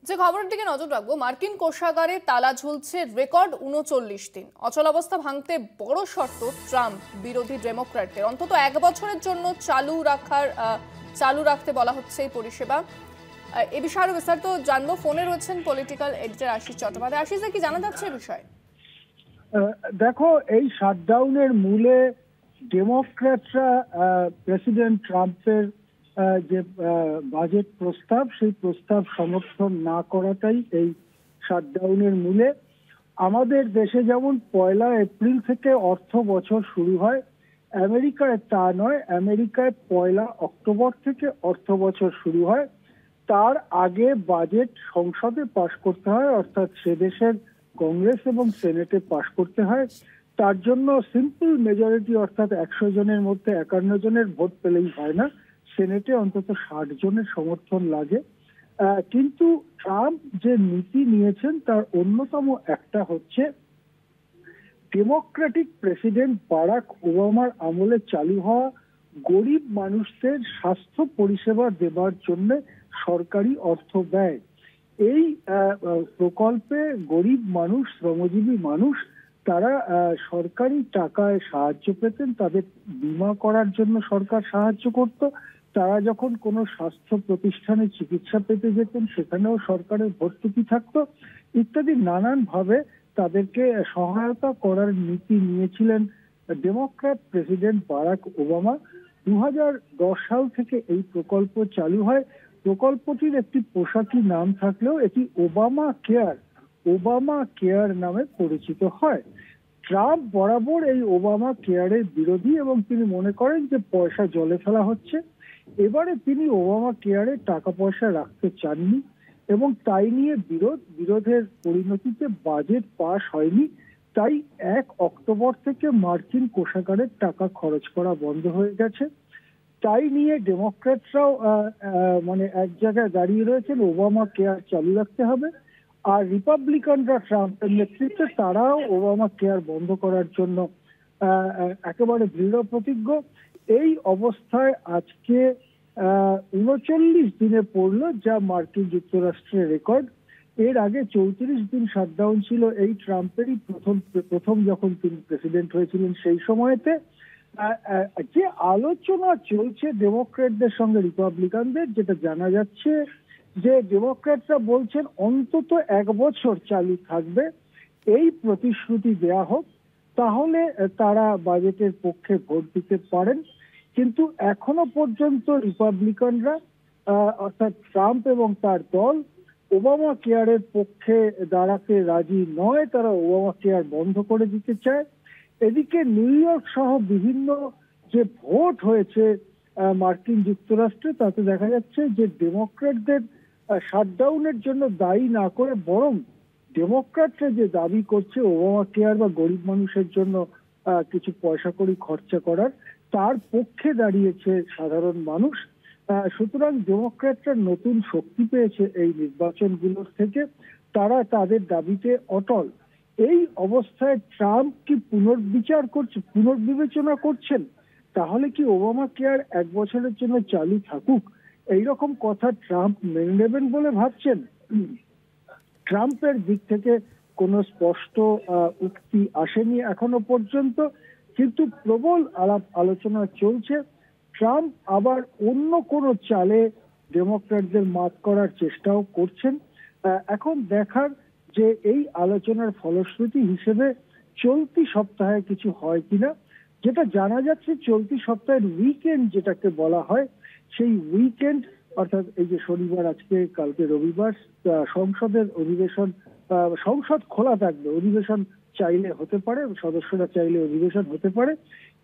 যে খবরের দিকে নজর রাখবো, মার্কিন কোষাগারে তালা ঝুলছে রেকর্ড ৩৯ দিন। অচলাবস্থা ভাঙতে বড় শর্ত ট্রাম্প বিরোধী ডেমোক্র্যাটদের, অন্তত ১ বছরের জন্য চালু রাখতে বলা হচ্ছে এই পরিষেবা। এ বিষয়ে আরো বিস্তারিত জানবো। ফোনে রয়েছেন পলিটিক্যাল এডিটর আশিস চট্টোপাধ্যায়। আশিস, কি জানা যাচ্ছে এই বিষয়ে? দেখো, এই শাটডাউনের মূলে ডেমোক্র্যাটরা প্রেসিডেন্ট ট্রাম্পের যে বাজেট প্রস্তাব, সেই প্রস্তাব সমর্থন না করাটাই এই শাটডাউনের মূলে। আমাদের দেশে যেমন ১ এপ্রিল থেকে অর্থ বছর শুরু হয়, আমেরিকায় তা নয়। আমেরিকায় ১ অক্টোবর থেকে অর্থ বছর শুরু হয়। তার আগে বাজেট সংসদে পাশ করতে হয়, অর্থাৎ সে দেশের কংগ্রেস এবং সেনেটে পাশ করতে হয়। তার জন্য সিম্পল মেজরিটি, অর্থাৎ ১০০ জনের মধ্যে ৫১ জনের ভোট পেলেই হয় না, সেনেটে অন্তত ৬০ জনের সমর্থন লাগে। কিন্তু ট্রাম্প যে নীতি নিয়েছেন তার অন্যতম একটা হচ্ছে ডেমোক্রেটিক প্রেসিডেন্ট বারাক ওবামার আমলে চালু হওয়া গরিব মানুষদের স্বাস্থ্য পরিষেবা দেবার জন্য সরকারি অর্থ ব্যয়। এই প্রকল্পে গরিব মানুষ, শ্রমজীবী মানুষ, তারা সরকারি টাকায় সাহায্য পেতেন। তাদের বীমা করার জন্য সরকার সাহায্য করত। তারা যখন কোনো স্বাস্থ্য প্রতিষ্ঠানে চিকিৎসা পেতে যেতেন, সেখানেও সরকারের ভর্তুকি থাকতো, ইত্যাদি নানান ভাবে তাদেরকে সহায়তা করার নীতি নিয়েছিলেন ডেমোক্র্যাট প্রেসিডেন্ট বারাক ওবামা। ২০১০ সাল থেকে এই প্রকল্প চালু হয়। প্রকল্পটির একটি পোশাকি নাম থাকলেও এটি ওবামা কেয়ার নামে পরিচিত হয়। ট্রাম্প বরাবর এই ওবামা কেয়ারের বিরোধী এবং তিনি মনে করেন যে পয়সা জলে ফেলা হচ্ছে। এবারে তিনি ওবামা কেয়ারে টাকা পয়সা রাখতে চাননি এবং তাই নিয়ে বিরোধের পরিণতিতে বাজেট পাস হয়নি। তাই ১ অক্টোবর থেকে মার্কিন কোষাগারের টাকা খরচ করা বন্ধ হয়ে গেছে। তাই নিয়ে ডেমোক্র্যাটরাও মানে এক জায়গায় দাঁড়িয়ে রয়েছেন, ওবামা কেয়ার চালু রাখতে হবে। আর রিপাবলিকানরা ট্রাম্পের নেতৃত্বে তারাও ওবামা কেয়ার বন্ধ করার জন্য একেবারে দৃঢ় প্রতিজ্ঞ। এই অবস্থায় আজকে ৩৯ দিনে পড়লো, যা মার্কিন যুক্তরাষ্ট্রের রেকর্ড। এর আগে ৩৪ দিন শাটডাউন ছিল এই ট্রাম্পেরই প্রথম যখন তিনি প্রেসিডেন্ট হয়েছিলেন সেই সময়তে। যে আলোচনা চলছে ডেমোক্র্যাটদের সঙ্গে রিপাবলিকানদের, যেটা জানা যাচ্ছে যে ডেমোক্র্যাটরা বলছেন অন্তত ১ বছর চালু থাকবে, এই প্রতিশ্রুতি দেয়া হোক, তাহলে তারা বাজেটের পক্ষে ভোট দিতে পারেন। কিন্তু এখনো পর্যন্ত রিপাবলিকানরা, অর্থাৎ ট্রাম্প এবং তার দল, ওবামা কেয়ারের পক্ষে দাঁড়াতে রাজি নয়। তারা ওবামা কেয়ার বন্ধ করে দিতে চায়। এদিকে নিউ ইয়র্ক সহ বিভিন্ন যে ভোট হয়েছে মার্কিন যুক্তরাষ্ট্রে, তাতে দেখা যাচ্ছে যে ডেমোক্র্যাটদের শাটডাউনের জন্য দায়ী না করে বরং ডেমোক্র্যাটরা যে দাবি করছে ওবামা কেয়ার বা গরিব মানুষের জন্য কিছু পয়সা কড়ি খরচা করার, তার পক্ষে দাঁড়িয়েছে সাধারণ মানুষ। সুতরাং ডেমোক্র্যাটরা নতুন শক্তি পেয়েছে এই নির্বাচনগুলোর থেকে। তারা তাদের দাবিতে অটল। এই অবস্থায় ট্রাম্প কি পুনর্বিবেচনা করছেন? তাহলে কি ওবামা কেয়ার ১ বছরের জন্য চালু থাকুক, এইরকম কথা ট্রাম্প মেনে নেবেন বলে ভাবছেন? ট্রাম্পের দিক থেকে কোনো স্পষ্ট উক্তি আসেনি এখনো পর্যন্ত, কিন্তু প্রবল আলোচনা চলছে। ট্রাম্প আবার অন্য কোনো চালে ডেমোক্র্যাটদের মাত করার চেষ্টাও করছেন। এখন দেখার যে এই আলোচনার ফলশ্রুতি হিসেবে চলতি সপ্তাহে কিছু হয় কিনা। যেটা জানা যাচ্ছে, চলতি সপ্তাহের উইকেন্ড যেটাকে বলা হয়, সেই উইকেন্ড অর্থাৎ এই যে শনিবার, আজকে, কালকে রবিবার, সংসদের অধিবেশন, সংসদ খোলা থাকবে, অধিবেশন চাইলে হতে পারে, সদস্যরা চাইলে অধিবেশন হতে পারে,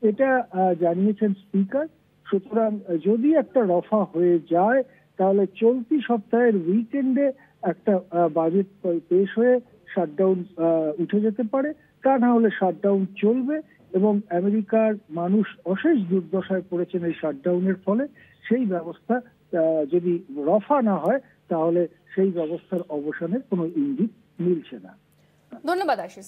এটা জানিয়েছেন স্পিকার। সুতরাং যদি একটা রফা হয়ে যায় তাহলে চলতি সপ্তাহের উইকেন্ডে একটা বাজেট পেশ হয়ে শাটডাউন উঠে যেতে পারে। তা না হলে শাটডাউন চলবে এবং আমেরিকার মানুষ অশেষ দুর্দশায় পড়েছেন এই শাটডাউনের ফলে। সেই ব্যবস্থা যদি রফা না হয় তাহলে সেই ব্যবস্থার অবসানের কোনো ইঙ্গিত মিলছে না। ধন্যবাদ আশিস।